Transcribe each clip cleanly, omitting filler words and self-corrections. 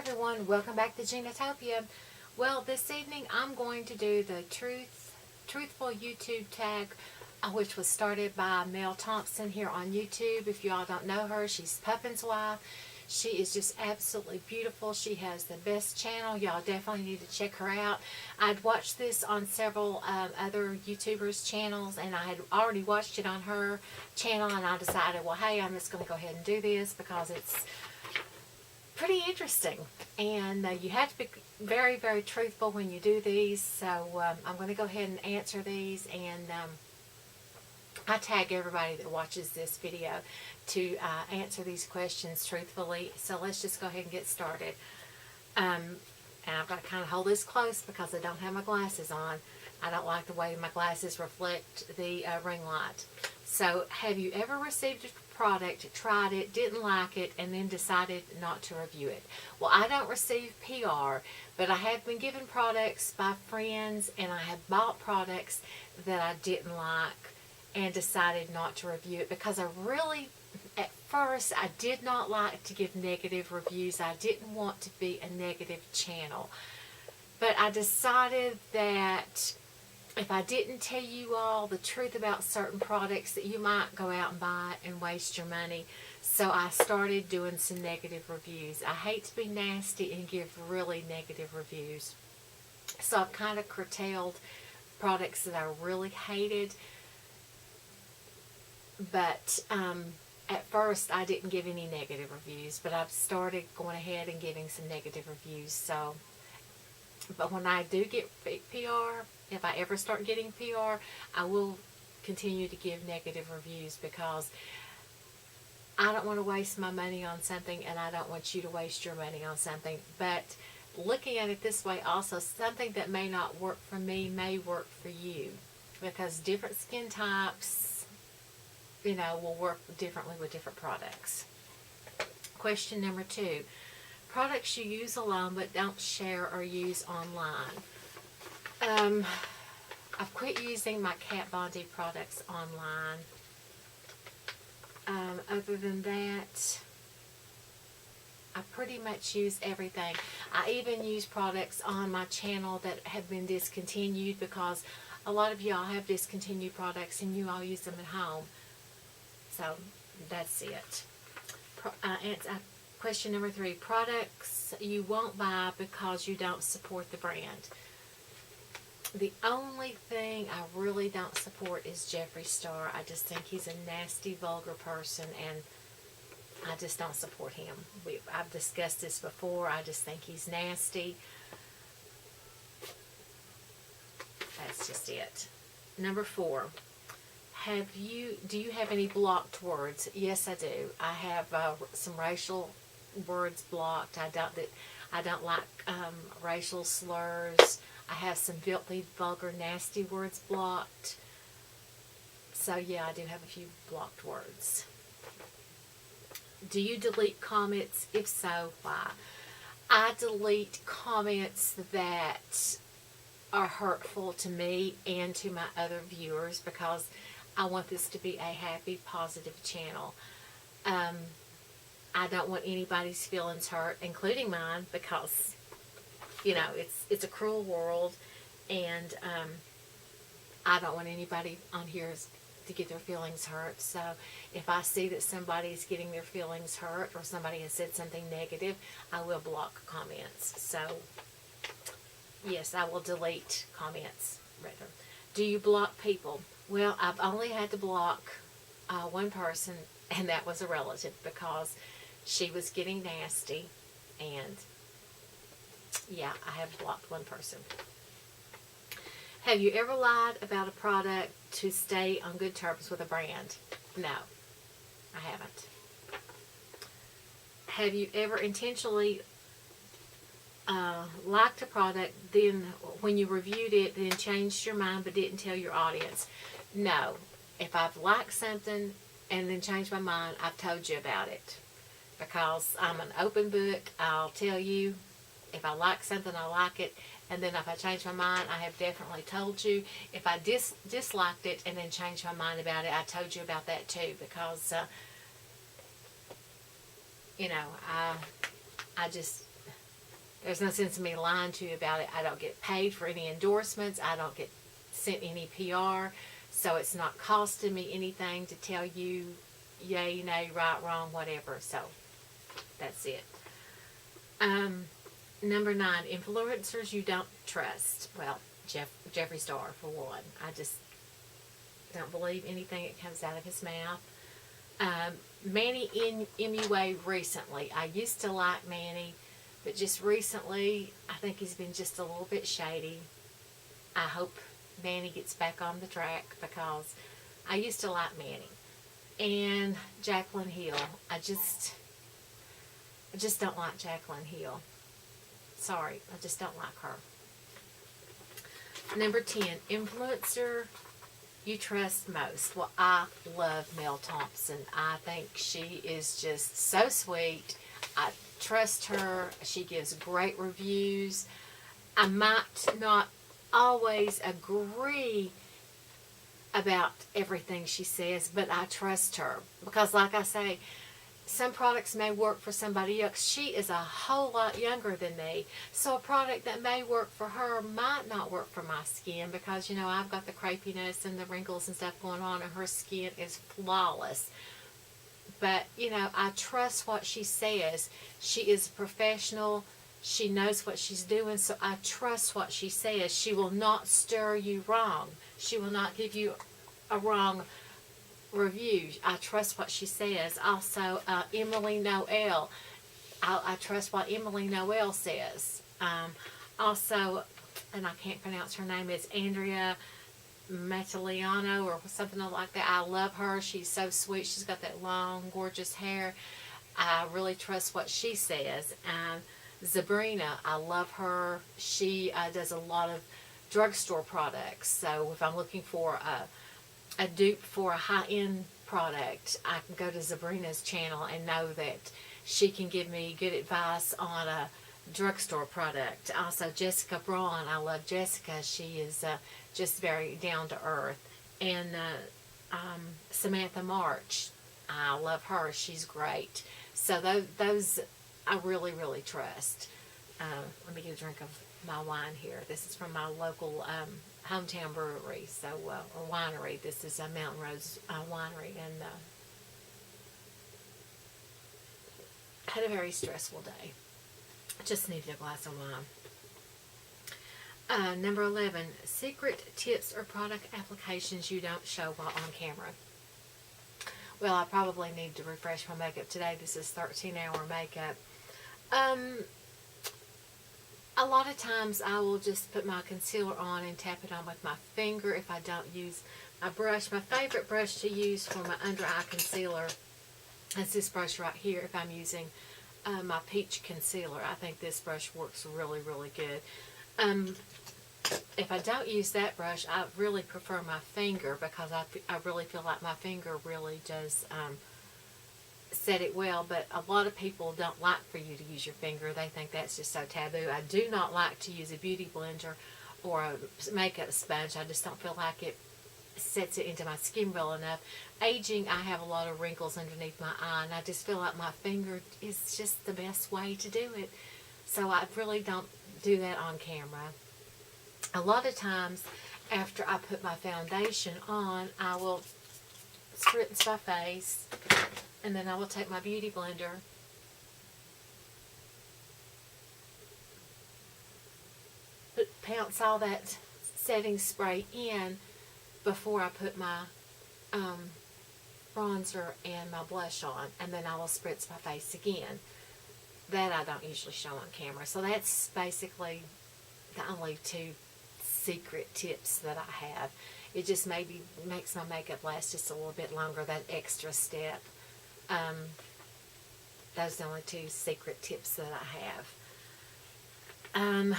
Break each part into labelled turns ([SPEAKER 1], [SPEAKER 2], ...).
[SPEAKER 1] everyone, welcome back to Ginatopia. Well, this evening I'm going to do the Truthful YouTube Tag, which was started by Mel Thompson here on YouTube. If you all don't know her, she's Puffin's wife. She is just absolutely beautiful. She has the best channel. Y'all definitely need to check her out. I'd watched this on several other YouTubers' channels, and I had already watched it on her channel, and I decided, well, hey, I'm just going to go ahead and do this because it's pretty interesting, and you have to be very, very truthful when you do these. So I'm going to go ahead and answer these, and I tag everybody that watches this video to answer these questions truthfully. So let's just go ahead and get started. And I've got to kind of hold this close because I don't have my glasses on. I don't like the way my glasses reflect the ring light. So, have you ever received a product, tried it, didn't like it, and then decided not to review it? Well, I don't receive PR, but I have been given products by friends, and I have bought products that I didn't like and decided not to review it because I really, at first, I did not like to give negative reviews. I didn't want to be a negative channel. But I decided that if I didn't tell you all the truth about certain products, that you might go out and buy it and waste your money. So I started doing some negative reviews. I hate to be nasty and give really negative reviews. So I've kind of curtailed products that I really hated. But at first I didn't give any negative reviews, but I've started going ahead and giving some negative reviews. So, but when I do get PR, if I ever start getting PR, I will continue to give negative reviews because I don't want to waste my money on something, and I don't want you to waste your money on something. But looking at it this way also, something that may not work for me may work for you, because different skin types, you know, will work differently with different products. Question number 2. Products you use alone but don't share or use online. I've quit using my Kat Von D products online. Other than that, I pretty much use everything. I even use products on my channel that have been discontinued because a lot of y'all have discontinued products and you all use them at home. So that's it. Question number 3. Products you won't buy because you don't support the brand. The only thing I really don't support is Jeffree Star. I just think he's a nasty, vulgar person, and I just don't support him. I've discussed this before. I just think he's nasty. That's just it. Number 4. Do you have any blocked words? Yes, I do. I have some racial words blocked. I don't like racial slurs. I have some filthy, vulgar, nasty words blocked. So yeah, I do have a few blocked words. Do you delete comments? If so, why? I delete comments that are hurtful to me and to my other viewers because I want this to be a happy, positive channel. I don't want anybody's feelings hurt, including mine, because, you know, it's a cruel world, and I don't want anybody on here to get their feelings hurt. So if I see that somebody's getting their feelings hurt or somebody has said something negative, I will block comments. So yes, I will delete comments rather. Do you block people? Well, I've only had to block one person, and that was a relative because she was getting nasty, and yeah, I have blocked one person. Have you ever lied about a product to stay on good terms with a brand? No, I haven't. Have you ever intentionally liked a product, then when you reviewed it, then changed your mind but didn't tell your audience? No. If I've liked something and then changed my mind, I've told you about it. Because I'm an open book. I'll tell you if I like something, I like it. And then if I change my mind, I have definitely told you. If I disliked it and then changed my mind about it, I told you about that too. Because, you know, I just There's no sense in me lying to you about it. I don't get paid for any endorsements. I don't get sent any PR. So it's not costing me anything to tell you yay, nay, right, wrong, whatever. So that's it. Number 9, influencers you don't trust. Well, Jeffree Star, for one. I just don't believe anything that comes out of his mouth. Manny MUA recently. I used to like Manny, but just recently, I think he's been just a little bit shady. I hope Manny gets back on the track, because I used to like Manny. And Jaclyn Hill. I just don't like Jaclyn Hill. Sorry, I just don't like her. Number 10, influencer you trust most. Well, I love Mel Thompson. I think she is just so sweet. I trust her. She gives great reviews. I might not always agree about everything she says, but I trust her. Because like I say, some products may work for somebody else. She is a whole lot younger than me. So a product that may work for her might not work for my skin, because, you know, I've got the crepiness and the wrinkles and stuff going on, and her skin is flawless. But, you know, I trust what she says. She is a professional. She knows what she's doing, so I trust what she says. She will not stir you wrong. She will not give you a wrong review. I trust what she says. Also, Emily Noel. I trust what Emily Noel says. Also, and I can't pronounce her name, it's Andrea Mataliano or something like that. I love her. She's so sweet. She's got that long, gorgeous hair. I really trust what she says. Sabrina, I love her. She does a lot of drugstore products. So if I'm looking for a dupe for a high-end product, I can go to Sabrina's channel and know that she can give me good advice on a drugstore product. Also, Jessica Braun, I love Jessica. She is just very down-to-earth. And Samantha March, I love her. She's great. So those I really, really trust. Let me get a drink of my wine here. This is from my local hometown brewery, so or winery. This is a Mountain Rose winery, and had a very stressful day. Just needed a glass of wine. Number 11, secret tips or product applications you don't show while on camera. Well, I probably need to refresh my makeup today. This is 13-hour makeup. A lot of times I will just put my concealer on and tap it on with my finger if I don't use my brush. My favorite brush to use for my under eye concealer is this brush right here if I'm using my peach concealer. I think this brush works really, really good. If I don't use that brush, I really prefer my finger, because I really feel like my finger really does set it well. But a lot of people don't like for you to use your finger. They think that's just so taboo. I do not like to use a beauty blender or a makeup sponge. I just don't feel like it sets it into my skin well enough. Aging, I have a lot of wrinkles underneath my eye, and I just feel like my finger is just the best way to do it. So I really don't do that on camera. A lot of times after I put my foundation on, I will spritz my face, and then I will take my beauty blender pounce all that setting spray in before I put my bronzer and my blush on, and then I will spritz my face again. That I don't usually show on camera. So that's basically the only two secret tips that I have. It just maybe makes my makeup last just a little bit longer, that extra step. Those are the only two secret tips that I have.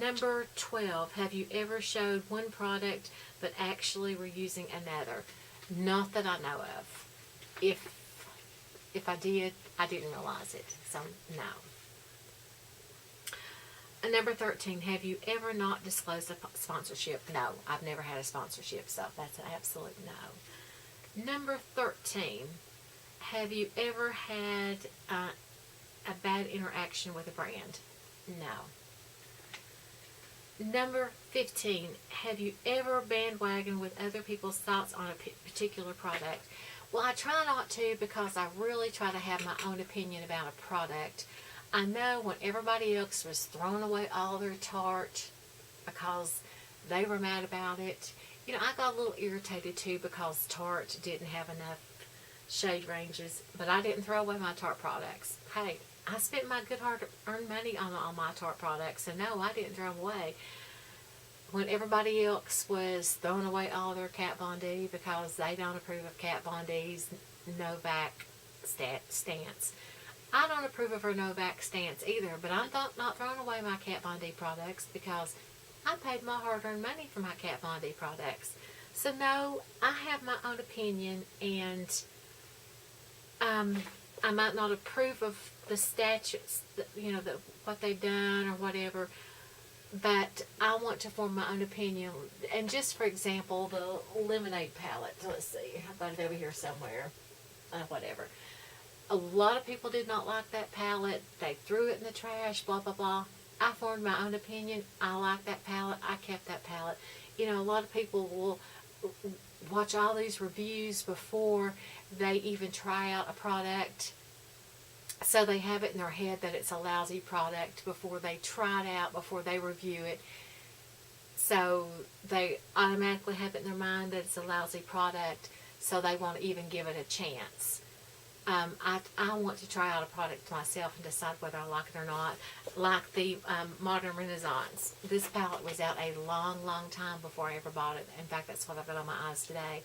[SPEAKER 1] Number 12, have you ever showed one product but actually were using another? Not that I know of. If I did, I didn't realize it. So, no. Number 13, have you ever not disclosed a sponsorship? No, I've never had a sponsorship, so that's an absolute no. Number 13, have you ever had a bad interaction with a brand? No. Number 15, have you ever bandwagoned with other people's thoughts on a particular product? Well, I try not to because I really try to have my own opinion about a product. I know when everybody else was throwing away all their Tarte because they were mad about it, I got a little irritated too because Tarte didn't have enough shade ranges, but I didn't throw away my Tarte products. Hey, I spent my good hard-earned money on all my Tarte products, and no, I didn't throw them away. When everybody else was throwing away all their Kat Von D because they don't approve of Kat Von D's no-vac stance. I don't approve of her no-vac stance either, but I'm not throwing away my Kat Von D products because I paid my hard-earned money for my Kat Von D products. So no, I have my own opinion, and I might not approve of the statutes, what they've done or whatever, but I want to form my own opinion. And just for example, the lemonade palette. Let's see, I've got it over here somewhere. Whatever. A lot of people did not like that palette. They threw it in the trash, blah, blah, blah. I formed my own opinion. I like that palette. I kept that palette. A lot of people will watch all these reviews before they even try out a product. So they have it in their head that it's a lousy product before they try it out, before they review it. So they automatically have it in their mind that it's a lousy product, so they won't even give it a chance. I want to try out a product myself and decide whether I like it or not. Like the Modern Renaissance. This palette was out a long, long time before I ever bought it. In fact, that's what I've got on my eyes today.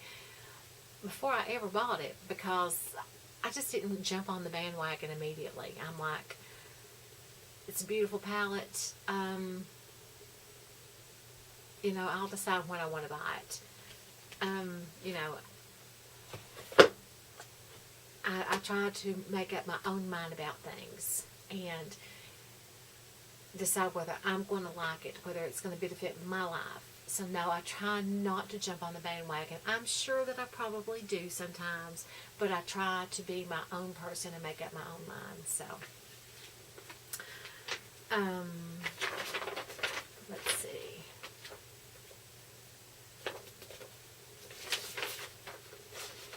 [SPEAKER 1] Before I ever bought it, because I just didn't jump on the bandwagon immediately. I'm like, it's a beautiful palette. I'll decide when I want to buy it. I try to make up my own mind about things and decide whether I'm going to like it, whether it's going to benefit my life. So no, I try not to jump on the bandwagon. I'm sure that I probably do sometimes, but I try to be my own person and make up my own mind. So, let's see.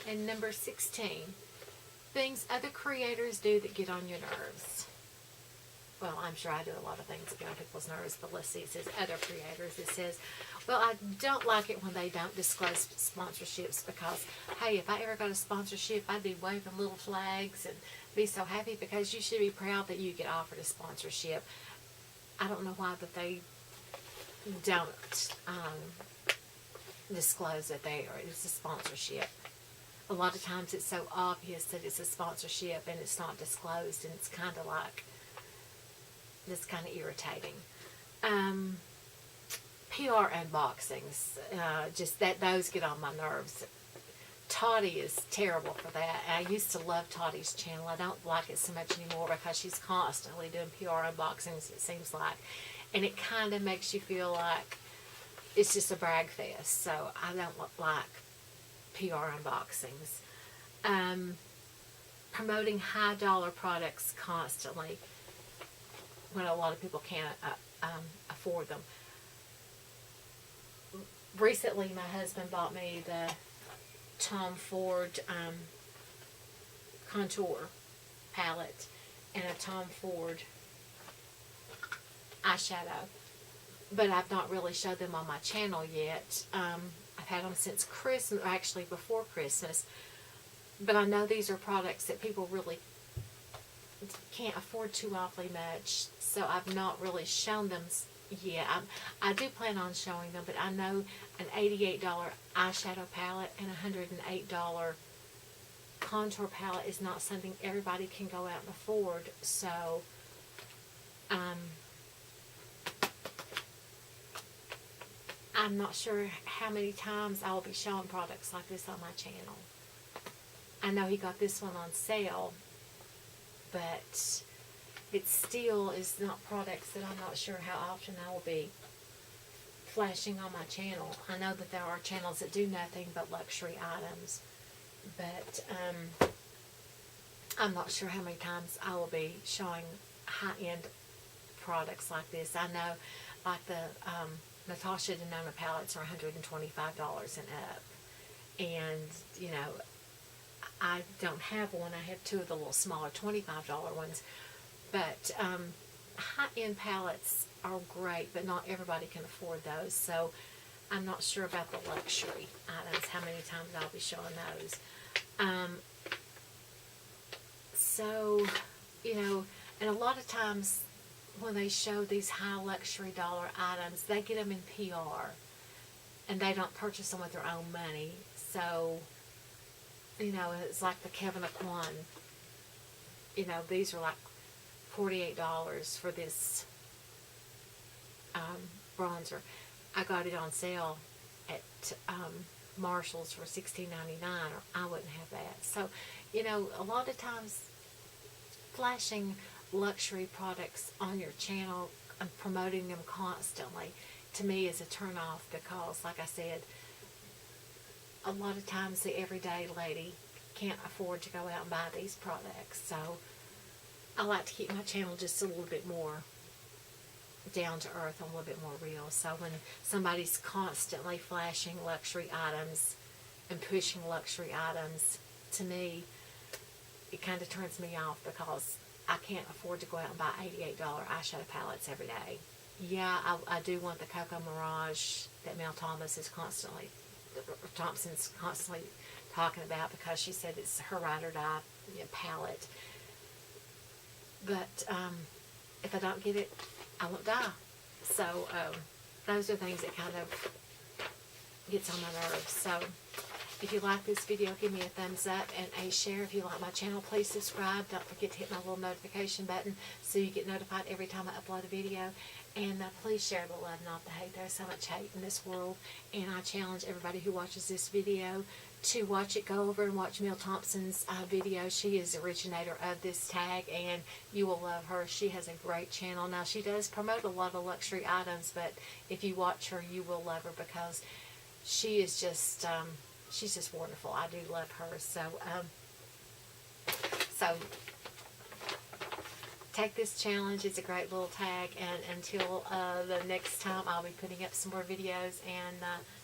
[SPEAKER 1] And number 16, things other creators do that get on your nerves. Well, I'm sure I do a lot of things that get on people's nerves, but let's see, it says other creators. It says, well, I don't like it when they don't disclose sponsorships because, hey, if I ever got a sponsorship, I'd be waving little flags and be so happy because you should be proud that you get offered a sponsorship. I don't know why that they don't disclose that it's a sponsorship. A lot of times it's so obvious that it's a sponsorship and it's not disclosed, and it's kind of like, it's kind of irritating. PR unboxings, just those get on my nerves. Toddy is terrible for that. I used to love Toddy's channel. I don't like it so much anymore because she's constantly doing PR unboxings, it seems like. And it kind of makes you feel like it's just a brag fest. So I don't like PR unboxings. Promoting high dollar products constantly when a lot of people can't afford them. Recently, my husband bought me the Tom Ford contour palette and a Tom Ford eyeshadow, but I've not really showed them on my channel yet. I've had them since Christmas, or actually before Christmas, but I know these are products that people really can't afford too awfully much, so I've not really shown them yet. I do plan on showing them, but I know an $88 eyeshadow palette and a $108 contour palette is not something everybody can go out and afford, so I'm not sure how many times I will be showing products like this on my channel. I know he got this one on sale, but it still is not products that I'm not sure how often I will be flashing on my channel. I know that there are channels that do nothing but luxury items, but I'm not sure how many times I will be showing high-end products like this. I know, like the Natasha Denona palettes are $125 and up. And, you know, I don't have one. I have two of the little smaller $25 ones. But high-end palettes are great, but not everybody can afford those. So I'm not sure about the luxury items, how many times I'll be showing those. So, you know, and a lot of times when they show these high luxury dollar items, they get them in PR. And they don't purchase them with their own money. So, you know, it's like the Kevin Aquan. You know, these are like $48 for this bronzer. I got it on sale at Marshall's for $16.99, or I wouldn't have that. So, you know, a lot of times flashing luxury products on your channel and promoting them constantly, to me, is a turn off, because, like I said, a lot of times the everyday lady can't afford to go out and buy these products. So I like to keep my channel just a little bit more down to earth and a little bit more real. So when somebody's constantly flashing luxury items and pushing luxury items, to me, it kind of turns me off, because I can't afford to go out and buy $88 eyeshadow palettes every day. Yeah, I do want the Cocoa Mirage that Mel Thompson's constantly talking about, because she said it's her ride or die, you know, palette. But if I don't get it, I won't die. So those are things that kind of gets on my nerves. So if you like this video, give me a thumbs up and a share. If you like my channel, please subscribe. Don't forget to hit my little notification button so you get notified every time I upload a video. And please share the love, not the hate. There's so much hate in this world. And I challenge everybody who watches this video to watch it. Go over and watch Mel Thompson's video. She is the originator of this tag, and you will love her. She has a great channel. Now, she does promote a lot of luxury items, but if you watch her, you will love her, because she is just, she's just wonderful. I do love her. So take this challenge. It's a great little tag, and until the next time, I'll be putting up some more videos, and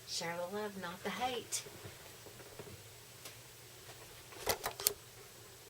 [SPEAKER 1] share the love, not the hate.